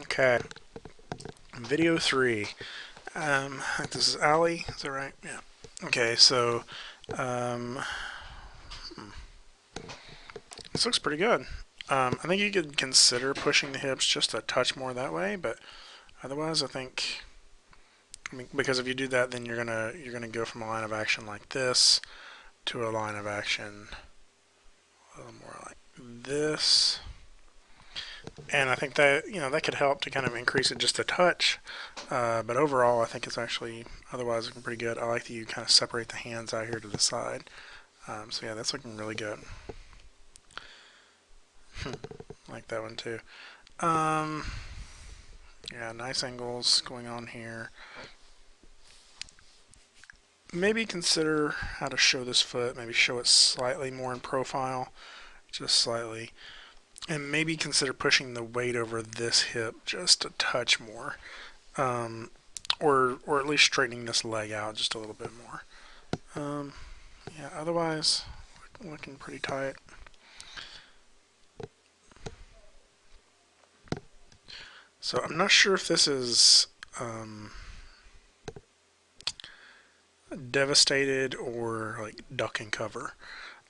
Okay, video 3. This is Ali, is that right? Yeah. Okay, so um, this looks pretty good. I think you could consider pushing the hips just a touch more that way, but otherwise, I mean, because if you do that, then you're gonna go from a line of action like this to a line of action a little more like this. And I think that that could help to kind of increase it just a touch. But overall, I think it's actually otherwise looking pretty good. I like that you kind of separate the hands out here to the side. So yeah, that's looking really good. I like that one too. Um, yeah, nice angles going on here. Maybe consider how to show this foot. Maybe show it slightly more in profile, just slightly. And maybe consider pushing the weight over this hip just a touch more. Um, or at least straightening this leg out just a little bit more. Yeah, otherwise, looking pretty tight. So I'm not sure if this is devastated or like duck and cover.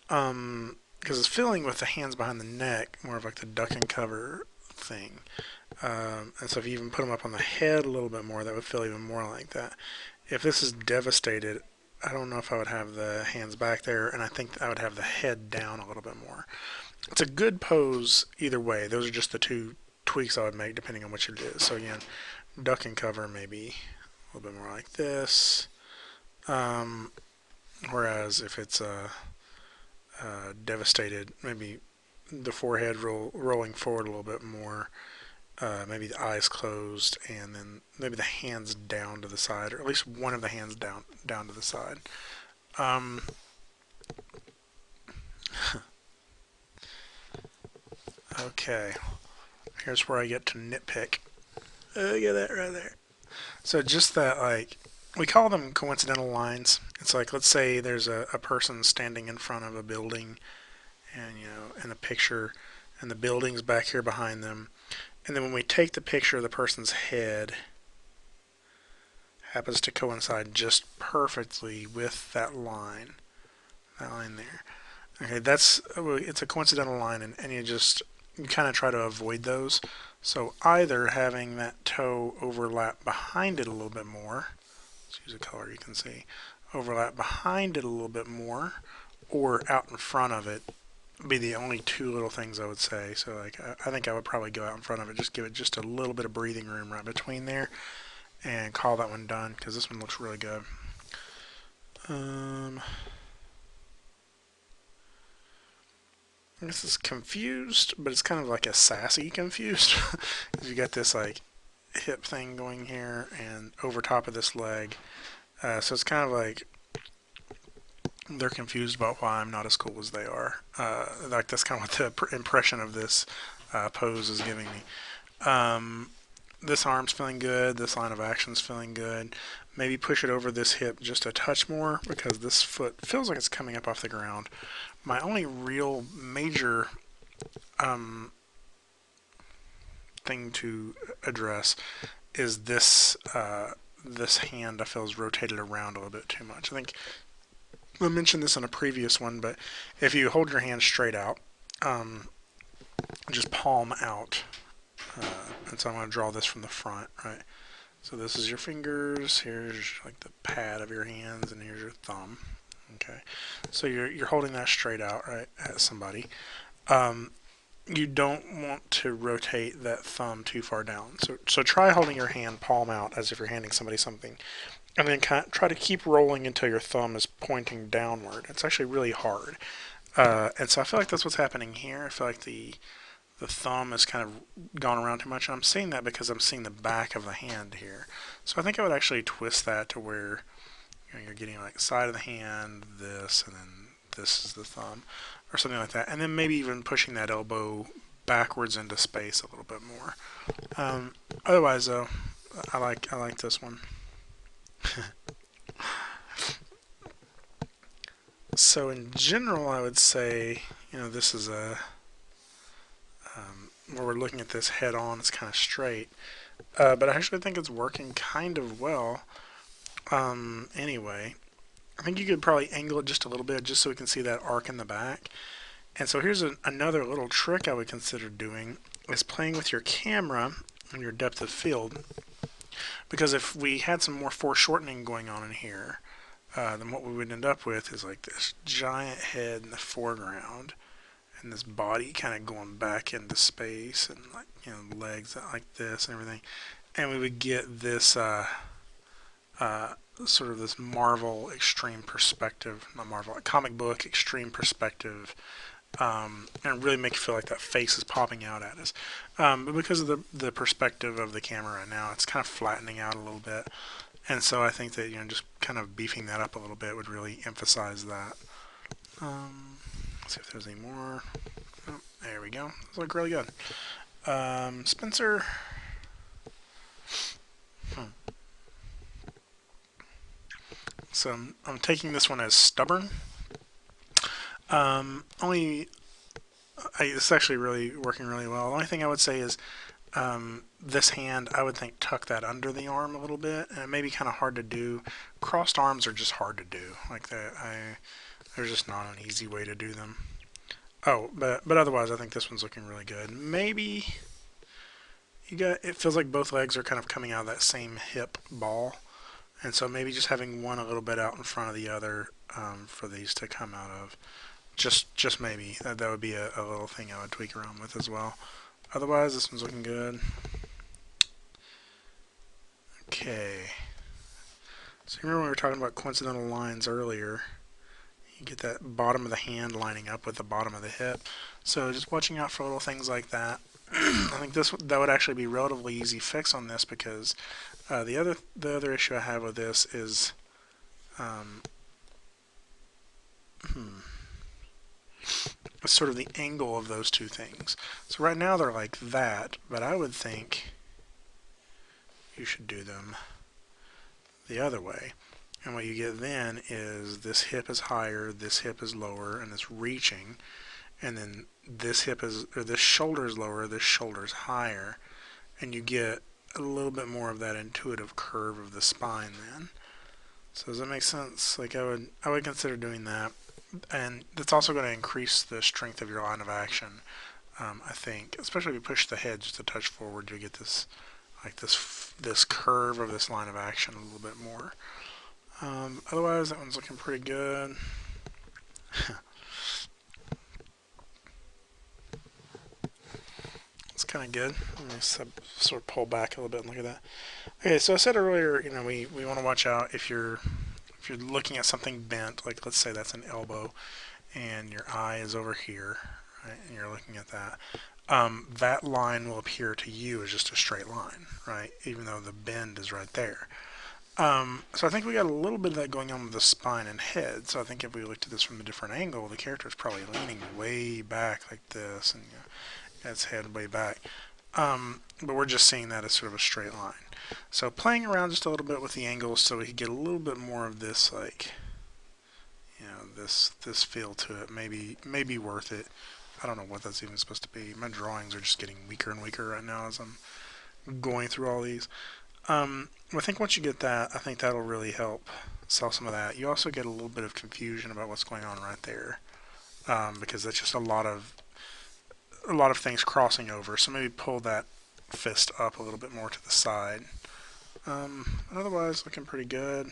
Because it's filling with the hands behind the neck, more of like the duck and cover thing. And so if you even put them up on the head a little bit more, that would feel even more like that. If this is devastated, I don't know if I would have the hands back there, and I think I would have the head down a little bit more. It's a good pose either way. Those are just the two tweaks I would make depending on which it is. So again, duck and cover maybe a little bit more like this. Um, Whereas if it's devastated, maybe the forehead rolling forward a little bit more. Maybe the eyes closed, and then maybe the hands down to the side, or at least one of the hands down to the side. Um, okay, here's where I get to nitpick. Look at that right there. So just that, like, we call them coincidental lines. It's like, let's say there's a person standing in front of a building, and in a picture, and the building's back here behind them. And then when we take the picture of the person's head, happens to coincide just perfectly with that line there. Okay, it's a coincidental line, and you kind of try to avoid those. So either having that toe overlap behind it a little bit more, let's use a color you can see, overlap behind it a little bit more, or out in front of it, be the only two little things I would say. So like I think I would probably go out in front of it, just give it just a little bit of breathing room right between there, and call that one done because this one looks really good. Um, this is confused, but it's kind of like a sassy confused. You got this like hip thing going here and over top of this leg. So it's kind of like they're confused about why I'm not as cool as they are. Like that's kind of what the impression of this pose is giving me. This arm's feeling good. This line of action's feeling good. Maybe push it over this hip just a touch more because this foot feels like it's coming up off the ground. My only real major thing to address is this hand I feel is rotated around a little bit too much. I think I mentioned this in a previous one, but if you hold your hand straight out, just palm out, and so I'm going to draw this from the front, right? So this is your fingers, here's like the pad of your hands, and here's your thumb. Okay, so you're holding that straight out, right, at somebody. Um, you don't want to rotate that thumb too far down. So try holding your hand palm out as if you're handing somebody something, and then try to keep rolling until your thumb is pointing downward. It's actually really hard, and so I feel like that's what's happening here. I feel like the thumb has kind of gone around too much, and I'm seeing that because I'm seeing the back of the hand here. So I think I would actually twist that to where you're getting like side of the hand, this, and then this is the thumb, or something like that. And then maybe even pushing that elbow backwards into space a little bit more. Otherwise, though, I like this one. So in general, I would say this is a where we're looking at this head on, it's kind of straight. But I actually think it's working kind of well. Anyway, I think you could probably angle it just a little bit just so we can see that arc in the back. And so here's another little trick I would consider doing is playing with your camera and your depth of field. Because if we had some more foreshortening going on in here, then what we would end up with is like this giant head in the foreground and this body kind of going back into space and like, you know, legs like this and everything. And we would get this sort of this Marvel extreme perspective, not Marvel, comic book extreme perspective, and really make you feel like that face is popping out at us. But because of the perspective of the camera right now, it's kind of flattening out a little bit. And so I think that, you know, just kind of beefing that up a little bit would really emphasize that. Let's see if there's any more. Oh, there we go. Those look really good. Spencer. So I'm taking this one as stubborn. It's actually really working really well. The only thing I would say is this hand, I would think tuck that under the arm a little bit, and it may be kind of hard to do. Crossed arms are just hard to do. Like that, there's just not an easy way to do them. Oh, but otherwise, I think this one's looking really good. Maybe it feels like both legs are kind of coming out of that same hip ball, and so maybe just having one a little bit out in front of the other for these to come out of. Just maybe that would be a little thing I would tweak around with as well. Otherwise, this one's looking good. Okay. So remember when we were talking about coincidental lines earlier? You get that bottom of the hand lining up with the bottom of the hip. So just watching out for little things like that. I think that would actually be a relatively easy fix on this because the other issue I have with this is sort of the angle of those two things. So right now they're like that, but I would think you should do them the other way. And what you get then is this hip is higher, this hip is lower, and it's reaching. And then this this shoulder is lower, this shoulder is higher. And you get a little bit more of that intuitive curve of the spine then. So does that make sense? Like I would consider doing that. And that's also going to increase the strength of your line of action. I think, especially if you push the head just a touch forward, you get this like this curve of this line of action a little bit more. Otherwise, that one's looking pretty good. It's kind of good. Let me sort of pull back a little bit and look at that. Okay, so I said earlier, you know, we want to watch out if you're looking at something bent, like let's say that's an elbow, and your eye is over here, right, and you're looking at that. That line will appear to you as just a straight line, right, even though the bend is right there. So I think we got a little bit of that going on with the spine and head. So I think if we looked at this from a different angle, the character is probably leaning way back like this, and you know, its head way back. But we're just seeing that as sort of a straight line. So playing around just a little bit with the angles so we could get a little bit more of this, like, you know, this feel to it. Maybe worth it. I don't know what that's even supposed to be. My drawings are just getting weaker and weaker right now as I'm going through all these. I think once you get that, I think that'll really help sell some of that. You also get a little bit of confusion about what's going on right there, because that's just a lot of things crossing over. So maybe pull that fist up a little bit more to the side. Otherwise, looking pretty good.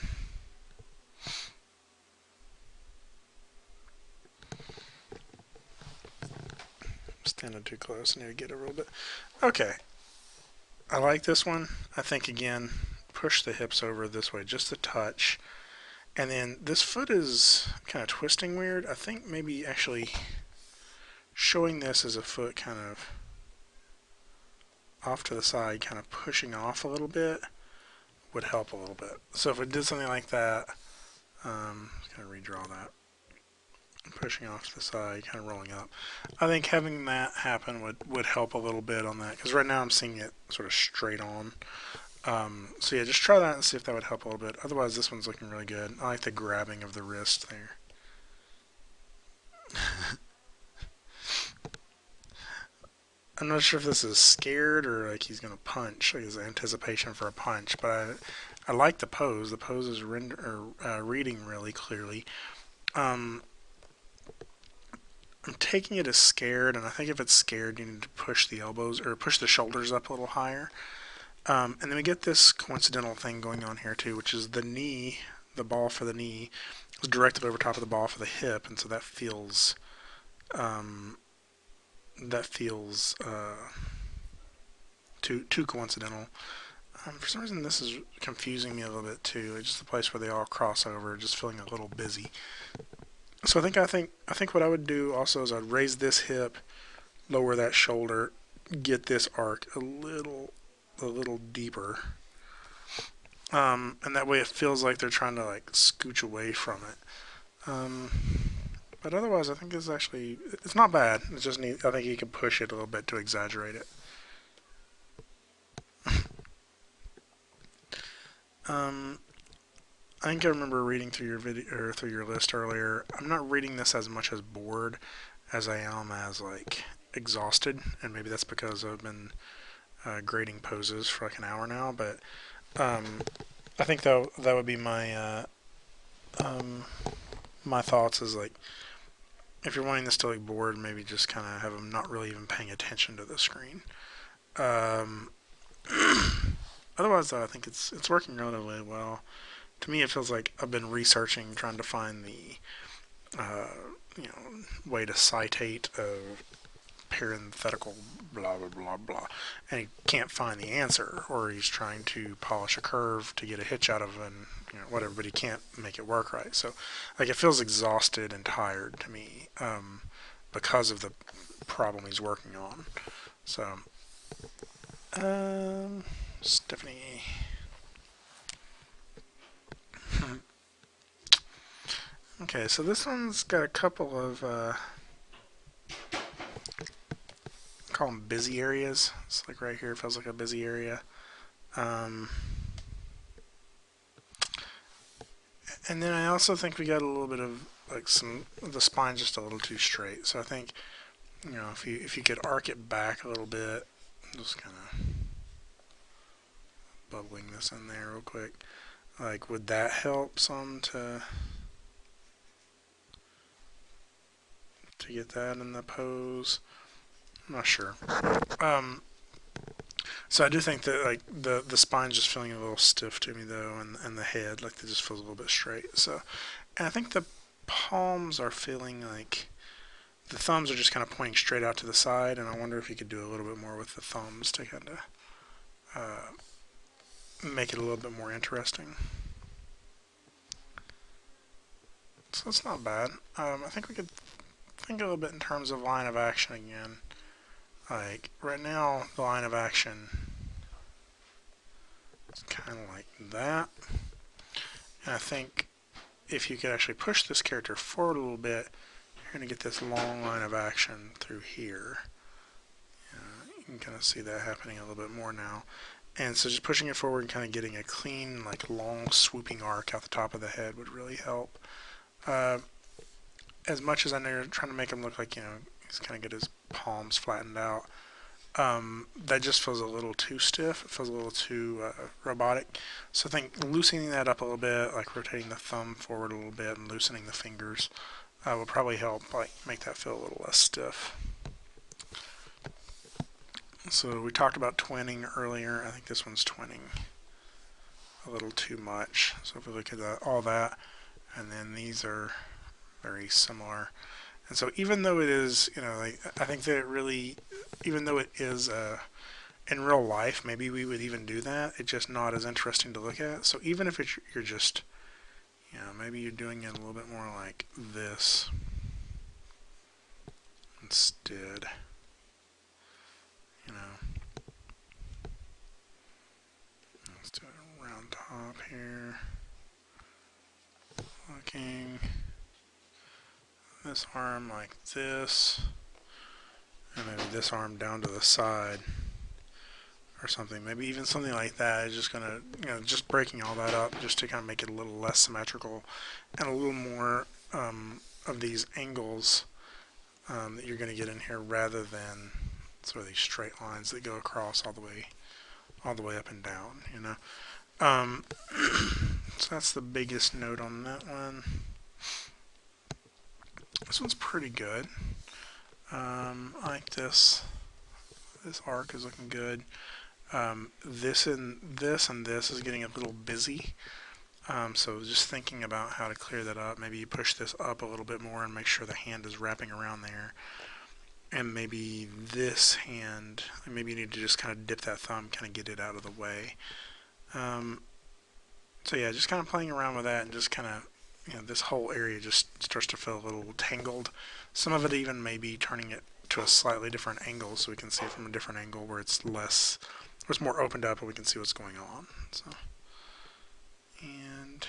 Standing too close. I need to get a little bit. Okay. I like this one. I think, again, push the hips over this way just a touch. And then this foot is kind of twisting weird. I think maybe actually showing this as a foot kind of off to the side, kind of pushing off a little bit, would help a little bit. So if we did something like that, I'm just going to redraw that. Pushing off to the side, kind of rolling up. I think having that happen would help a little bit on that, because right now I'm seeing it sort of straight on. So yeah, just try that and see if that would help a little bit. Otherwise, this one's looking really good. I like the grabbing of the wrist there. I'm not sure if this is scared or like he's gonna punch, like his anticipation for a punch. But I like the pose. The pose is reading really clearly. Um, I'm taking it as scared, and I think if it's scared, you need to push the elbows or push the shoulders up a little higher. And then we get this coincidental thing going on here too, which is the knee, the ball for the knee, is directed over top of the ball for the hip, and so um, that feels too coincidental. For some reason, this is confusing me a little bit too. It's just the place where they all cross over, just feeling a little busy. So I think what I would do also is I'd raise this hip, lower that shoulder, get this arc a little deeper, and that way it feels like they're trying to like scooch away from it. But otherwise, I think it's not bad. It's just neat. I think you can push it a little bit to exaggerate it. Um, I think I remember reading through your video or through your list earlier. I'm not reading this as much as bored as I am as like exhausted, and maybe that's because I've been grading poses for like an hour now. But um, I think that would be um, my thoughts is like if you're wanting this to look bored, maybe just kind of have them not really even paying attention to the screen. Um, Otherwise, though, I think it's working relatively well. To me, it feels like I've been researching, trying to find the uh, way to citate a parenthetical blah blah blah blah, and he can't find the answer, or he's trying to polish a curve to get a hitch out of an whatever, but he can't make it work right. So, like, it feels exhausted and tired to me because of the problem he's working on. So, Stephanie. Okay, so this one's got a couple of call them busy areas. It's like right here feels like a busy area. Um, and then I also think we got a little bit of like the spine's just a little too straight. So I think if you could arc it back a little bit, just kind of bubbling this in there real quick. Like, would that help some to get that in the pose? I'm not sure. Um, so I do think that like the spine's just feeling a little stiff to me though, and the head like it just feels a little bit straight. So, and I think the palms are feeling like the thumbs are just kind of pointing straight out to the side, and I wonder if you could do a little bit more with the thumbs to kind of make it a little bit more interesting. So it's not bad. I think we could think a little bit in terms of line of action again. Like right now, the line of action is kind of like that. And I think if you could actually push this character forward a little bit, you're going to get this long line of action through here. You can kind of see that happening a little bit more now. And so just pushing it forward and kind of getting a clean, like long swooping arc out the top of the head would really help. As much as I know you're trying to make him look like, he's kind of get his palms flattened out, that just feels a little too stiff. It feels a little too robotic. So I think loosening that up a little bit, like rotating the thumb forward a little bit and loosening the fingers, will probably help like make that feel a little less stiff. So we talked about twinning earlier. I think this one's twinning a little too much. So if we look at all that, and then these are very similar. And so even though it is, like I think that it really, even though it is in real life, maybe we would even do that. It's just not as interesting to look at. So even if you're just, maybe you're doing it a little bit more like this instead. Let's do a round top here. Looking this arm like this, and maybe this arm down to the side or something. Maybe even something like that is just gonna, just breaking all that up just to kind of make it a little less symmetrical and a little more of these angles that you're going to get in here rather than sort of these straight lines that go across all the way up and down, you know. So that's the biggest note on that one. This one's pretty good. I like this. This arc is looking good. This and this is getting a little busy. So just thinking about how to clear that up. Maybe you push this up a little bit more and make sure the hand is wrapping around there. And maybe this hand, maybe you need to just kind of dip that thumb, kind of get it out of the way. So yeah, just kind of playing around with that and just kind of, you know, this whole area just starts to feel a little tangled. Some of it even maybe turning it to a slightly different angle so we can see it from a different angle where it's less, where it's more opened up and we can see what's going on. So, and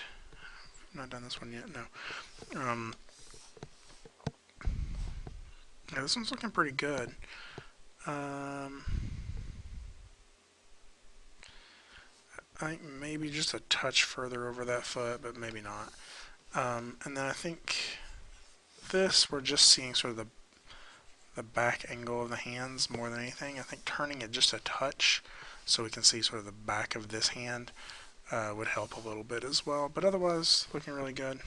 I've not done this one yet, no. Yeah, this one's looking pretty good. I think maybe just a touch further over that foot, but maybe not. And then I think this, we're just seeing sort of the back angle of the hands more than anything. I think turning it just a touch so we can see sort of the back of this hand would help a little bit as well. But otherwise, looking really good.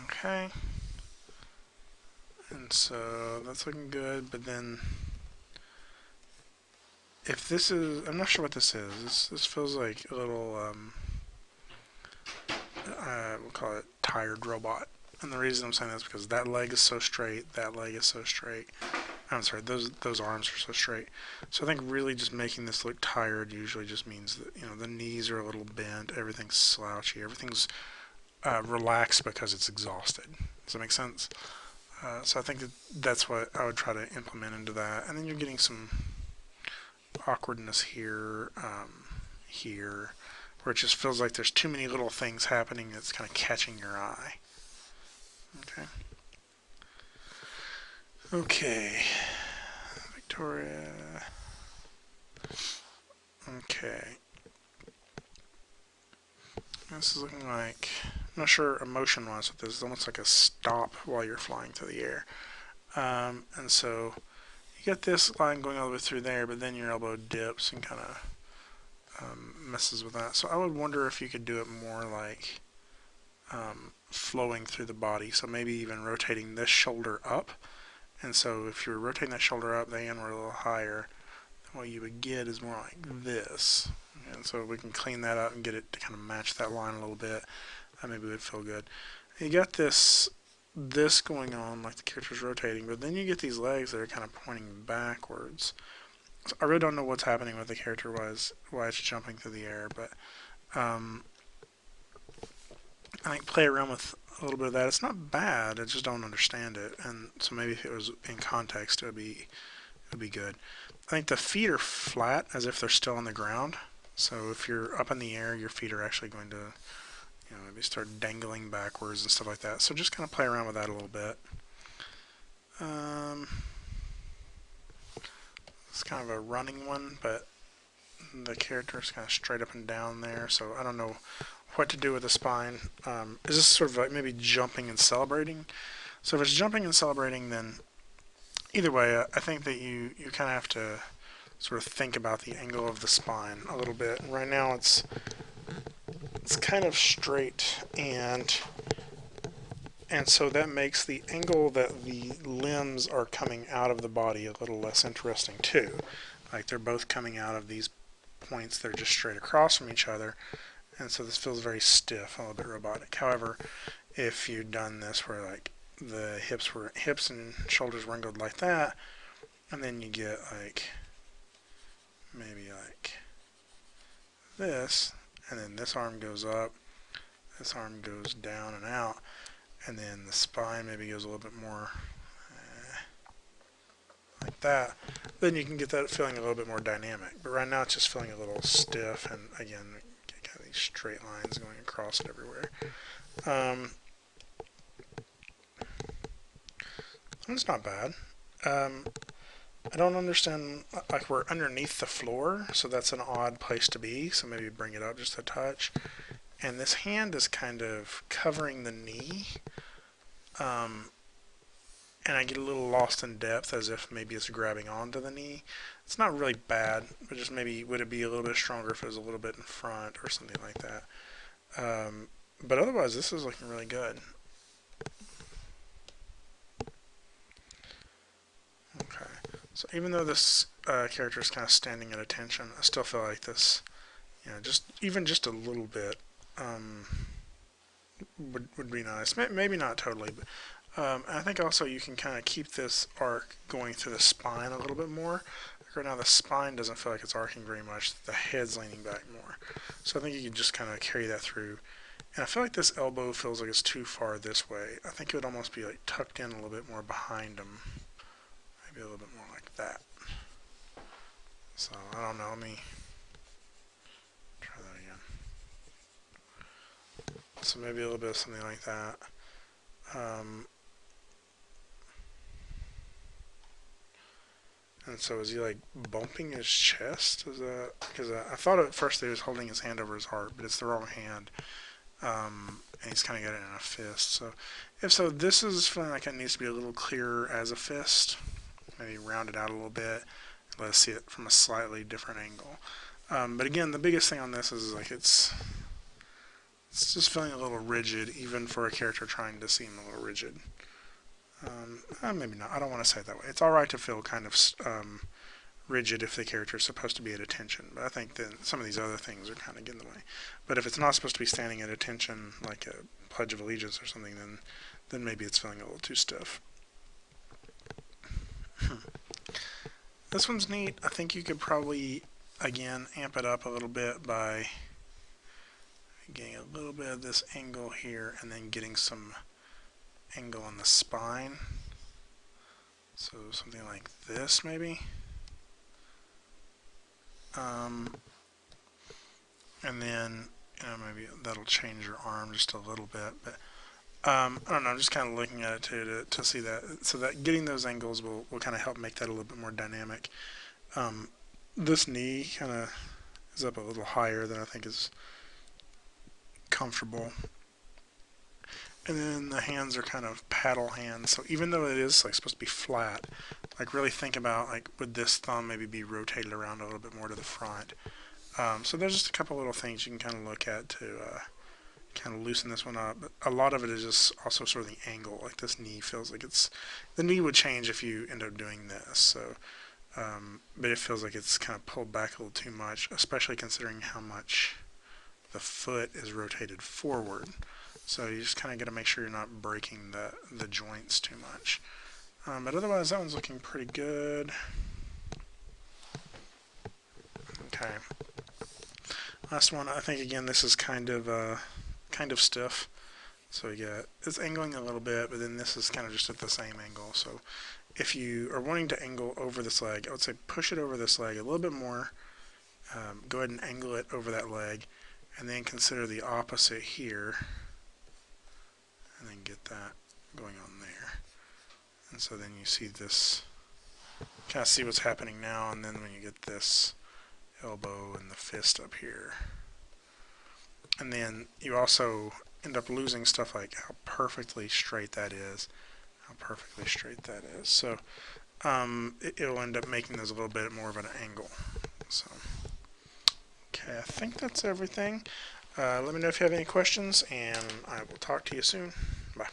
Okay. And so that's looking good, but then if this is, I'm not sure what this is. This feels like a little, we'll call it tired robot. And the reason I'm saying that is because that leg is so straight, that leg is so straight. I'm sorry, those arms are so straight. So I think really just making this look tired usually just means that, you know, the knees are a little bent, everything's slouchy, everything's relaxed because it's exhausted. Does that make sense? So I think that's what I would try to implement into that. And then you're getting some awkwardness here, here, where it just feels like there's too many little things happening that's kind of catching your eye. Okay. Okay. Victoria. Okay. This is looking like, I'm not sure emotion-wise what this is, almost like a stop while you're flying through the air. And so you get this line going all the way through there, but then your elbow dips and kind of messes with that. So I would wonder if you could do it more like flowing through the body. So maybe even rotating this shoulder up. And so if you're rotating that shoulder up, the hand were a little higher, then what you would get is more like this. And so we can clean that up and get it to kind of match that line a little bit. That maybe would feel good. And you got this going on, like the character's rotating, but then you get these legs that are kind of pointing backwards. So I really don't know what's happening with the character, why it's jumping through the air, but I think play around with a little bit of that. It's not bad, I just don't understand it, and so maybe if it was in context, it would be good. I think the feet are flat, as if they're still on the ground. So if you're up in the air, your feet are actually going to, you know, maybe start dangling backwards and stuff like that. So just kind of play around with that a little bit. It's kind of a running one, but the character is kind of straight up and down there, so I don't know what to do with the spine. Is this sort of like maybe jumping and celebrating? So if it's jumping and celebrating, then either way, I think that you kind of have to sort of think about the angle of the spine a little bit. Right now it's kind of straight, and so that makes the angle that the limbs are coming out of the body a little less interesting too. Like they're both coming out of these points that are just straight across from each other, and so this feels very stiff, a little bit robotic. However, if you'd done this where like the hips and shoulders were angled like that, and then you get like maybe like this, and then this arm goes up, this arm goes down and out, and then the spine maybe goes a little bit more like that, then you can get that feeling a little bit more dynamic. But right now it's just feeling a little stiff, and again, get kind of these straight lines going across it everywhere. It's not bad. I don't understand, like we're underneath the floor, so that's an odd place to be, so maybe bring it up just a touch. And this hand is kind of covering the knee, and and I get a little lost in depth as if maybe it's grabbing onto the knee. It's not really bad, but just maybe would it be a little bit stronger if it was a little bit in front or something like that. But otherwise, this is looking really good. Okay, so even though this character is kind of standing at attention, I still feel like this, just even just a little bit would be nice. Maybe not totally, but I think also you can kind of keep this arc going through the spine a little bit more. Like right now, the spine doesn't feel like it's arcing very much. The head's leaning back more. So I think you can just kind of carry that through. And I feel like this elbow feels like it's too far this way. I think it would almost be like tucked in a little bit more behind him. Maybe a little bit more like that. So I don't know. Let me try that again. So maybe a little bit of something like that. And so is he like bumping his chest? Is that because I thought at first that he was holding his hand over his heart, but it's the wrong hand. And he's kind of got it in a fist. So if so, this is feeling like it needs to be a little clearer as a fist. Maybe round it out a little bit. Let us see it from a slightly different angle. But again, the biggest thing on this is like it's just feeling a little rigid, even for a character trying to seem a little rigid. Maybe not. I don't want to say it that way. It's alright to feel kind of rigid if the character is supposed to be at attention, but I think that some of these other things are kind of getting in the way. But if it's not supposed to be standing at attention, like a Pledge of Allegiance or something, then maybe it's feeling a little too stiff. This one's neat. I think you could probably, again, amp it up a little bit by getting a little bit of this angle here and then getting some angle on the spine. So something like this, maybe. And then, maybe that'll change your arm just a little bit. But I don't know, I'm just kind of looking at it too to see that. So that getting those angles will kind of help make that a little bit more dynamic. This knee kind of is up a little higher than I think is comfortable. And then the hands are kind of paddle hands. So even though it is like supposed to be flat, like really think about like would this thumb maybe be rotated around a little bit more to the front. So there's just a couple little things you can kind of look at to kind of loosen this one up. But a lot of it is just also sort of the angle. Like this knee feels like the knee would change if you end up doing this. So, but it feels like it's kind of pulled back a little too much, especially considering how much the foot is rotated forward. So you just kind of got to make sure you're not breaking the joints too much. But otherwise, that one's looking pretty good. Okay. Last one, I think again this is kind of stiff. So it's angling a little bit, but then this is kind of just at the same angle. So if you are wanting to angle over this leg, I would say push it over this leg a little bit more. Go ahead and angle it over that leg, and then consider the opposite here, and then get that going on there. And so then you see this, kind of see what's happening now, and then when you get this elbow and the fist up here. And then you also end up losing stuff like how perfectly straight that is. So it'll end up making those a little bit more of an angle. So okay, I think that's everything. Let me know if you have any questions, and I will talk to you soon. Bye.